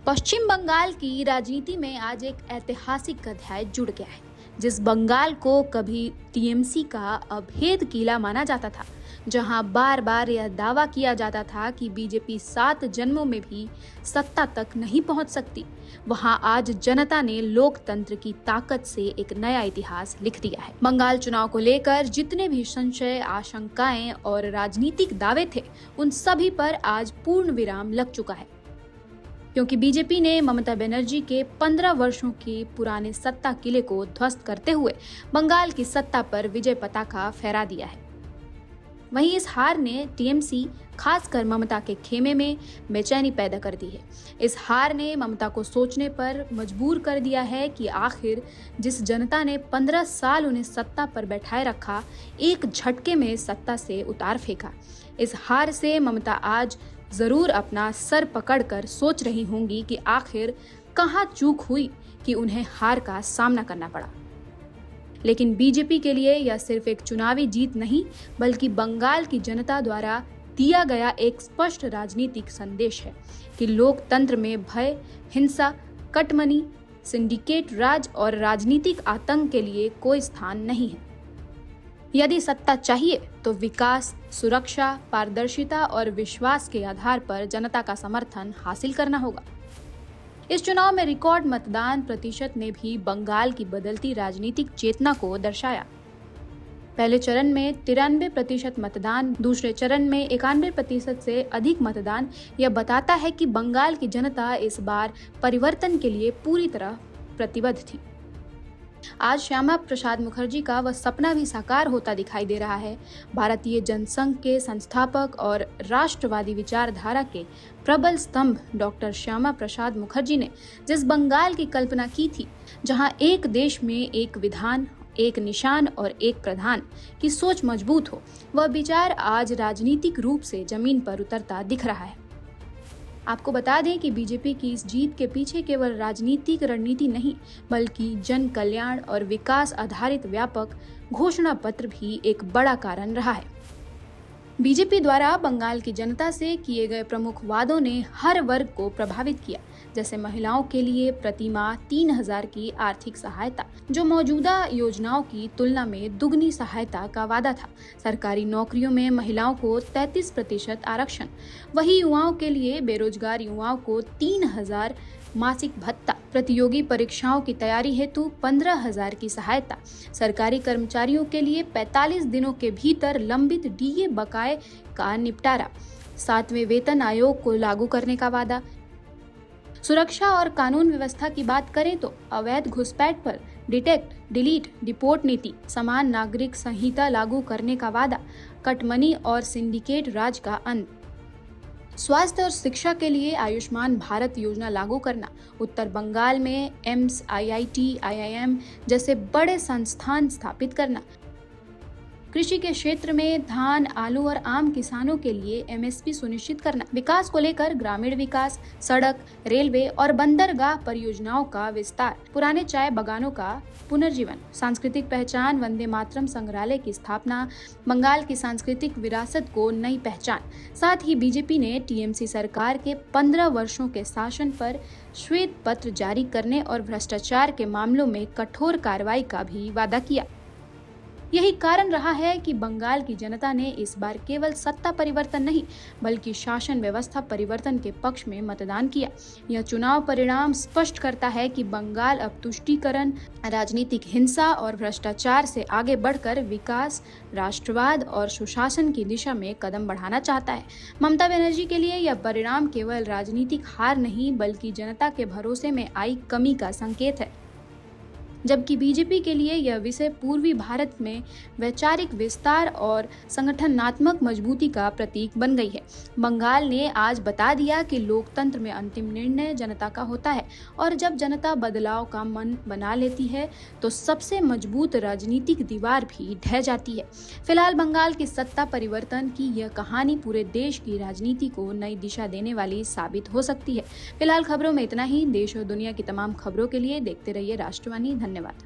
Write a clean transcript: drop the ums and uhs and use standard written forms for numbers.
पश्चिम बंगाल की राजनीति में आज एक ऐतिहासिक अध्याय जुड़ गया है। जिस बंगाल को कभी टीएमसी का अभेद किला माना जाता था, जहां बार बार यह दावा किया जाता था कि बीजेपी 7 जन्मों में भी सत्ता तक नहीं पहुंच सकती, वहां आज जनता ने लोकतंत्र की ताकत से एक नया इतिहास लिख दिया है। बंगाल चुनाव को लेकर जितने भी संशय, आशंकाएं और राजनीतिक दावे थे, उन सभी पर आज पूर्ण विराम लग चुका है, क्योंकि बीजेपी ने ममता बनर्जी के 15 वर्षों के पुराने सत्ता किले को ध्वस्त करते हुए बंगाल की सत्ता पर विजय पताका फहरा दिया है। वहीं इस हार ने टीएमसी, खासकर ममता के खेमे में बेचैनी पैदा कर दी है। इस हार ने ममता को सोचने पर मजबूर कर दिया है कि आखिर जिस जनता ने 15 साल उन्हें सत्ता पर बैठाए रखा, एक झटके में सत्ता से उतार फेंका। इस हार से ममता आज जरूर अपना सर पकड़कर सोच रही होंगी कि आखिर कहां चूक हुई कि उन्हें हार का सामना करना पड़ा। लेकिन बीजेपी के लिए यह सिर्फ एक चुनावी जीत नहीं, बल्कि बंगाल की जनता द्वारा दिया गया एक स्पष्ट राजनीतिक संदेश है कि लोकतंत्र में भय, हिंसा, कटमनी, सिंडिकेट राज और राजनीतिक आतंक के लिए कोई स्थान नहीं है। यदि सत्ता चाहिए तो विकास, सुरक्षा, पारदर्शिता और विश्वास के आधार पर जनता का समर्थन हासिल करना होगा। इस चुनाव में रिकॉर्ड मतदान प्रतिशत ने भी बंगाल की बदलती राजनीतिक चेतना को दर्शाया। पहले चरण में 93% मतदान, दूसरे चरण में 91% से अधिक मतदान यह बताता है कि बंगाल की जनता इस बार परिवर्तन के लिए पूरी तरह प्रतिबद्ध थी। आज श्यामा प्रसाद मुखर्जी का वह सपना भी साकार होता दिखाई दे रहा है। भारतीय जनसंघ के संस्थापक और राष्ट्रवादी विचारधारा के प्रबल स्तंभ डॉक्टर श्यामा प्रसाद मुखर्जी ने जिस बंगाल की कल्पना की थी, जहां एक देश में एक विधान, एक निशान और एक प्रधान की सोच मजबूत हो, वह विचार आज राजनीतिक रूप से जमीन पर उतरता दिख रहा है। आपको बता दें कि बीजेपी की इस जीत के पीछे केवल राजनीतिक रणनीति नहीं, बल्कि जन कल्याण और विकास आधारित व्यापक घोषणा पत्र भी एक बड़ा कारण रहा है। बीजेपी द्वारा बंगाल की जनता से किए गए प्रमुख वादों ने हर वर्ग को प्रभावित किया, जैसे महिलाओं के लिए प्रति माह 3000 की आर्थिक सहायता, जो मौजूदा योजनाओं की तुलना में दुगनी सहायता का वादा था। सरकारी नौकरियों में महिलाओं को 33% आरक्षण, वही युवाओं के लिए बेरोजगार युवाओं को 3000 मासिक भत्ता, प्रतियोगी परीक्षाओं की तैयारी हेतु 15,000 की सहायता, सरकारी कर्मचारियों के लिए 45 दिनों के भीतर लंबित डीए बकाये का निपटारा, 7वें वेतन आयोग को लागू करने का वादा। सुरक्षा और कानून व्यवस्था की बात करें तो अवैध घुसपैठ पर डिटेक्ट, डिलीट, डिपोर्ट नीति, समान नागरिक संहिता लागू करने का वादा, कटमनी और सिंडिकेट राज का अंत, स्वास्थ्य और शिक्षा के लिए आयुष्मान भारत योजना लागू करना, उत्तर बंगाल में एम्स, आईआईटी, आईआईएम जैसे बड़े संस्थान स्थापित करना, कृषि के क्षेत्र में धान, आलू और आम किसानों के लिए एमएसपी सुनिश्चित करना, विकास को लेकर ग्रामीण विकास, सड़क, रेलवे और बंदरगाह परियोजनाओं का विस्तार, पुराने चाय बागानों का पुनर्जीवन, सांस्कृतिक पहचान, वंदे मातरम संग्रहालय की स्थापना, बंगाल की सांस्कृतिक विरासत को नई पहचान। साथ ही बीजेपी ने टीएमसी सरकार के 15 वर्षों के शासन पर श्वेत पत्र जारी करने और भ्रष्टाचार के मामलों में कठोर कार्रवाई का भी वादा किया। यही कारण रहा है कि बंगाल की जनता ने इस बार केवल सत्ता परिवर्तन नहीं, बल्कि शासन व्यवस्था परिवर्तन के पक्ष में मतदान किया। यह चुनाव परिणाम स्पष्ट करता है कि बंगाल अब तुष्टीकरण, राजनीतिक हिंसा और भ्रष्टाचार से आगे बढ़कर विकास, राष्ट्रवाद और सुशासन की दिशा में कदम बढ़ाना चाहता है। ममता बनर्जी के लिए यह परिणाम केवल राजनीतिक हार नहीं, बल्कि जनता के भरोसे में आई कमी का संकेत है। जबकि बीजेपी के लिए यह विषय पूर्वी भारत में वैचारिक विस्तार और संगठनात्मक मजबूती का प्रतीक बन गई है। बंगाल ने आज बता दिया कि लोकतंत्र में अंतिम निर्णय जनता का होता है, और जब जनता बदलाव का मन बना लेती है तो सबसे मजबूत राजनीतिक दीवार भी ढह जाती है। फिलहाल बंगाल की सत्ता परिवर्तन की यह कहानी पूरे देश की राजनीति को नई दिशा देने वाली साबित हो सकती है। फिलहाल खबरों में इतना ही। देश और दुनिया की तमाम खबरों के लिए देखते रहिए राष्ट्रवाणी। धन्यवाद।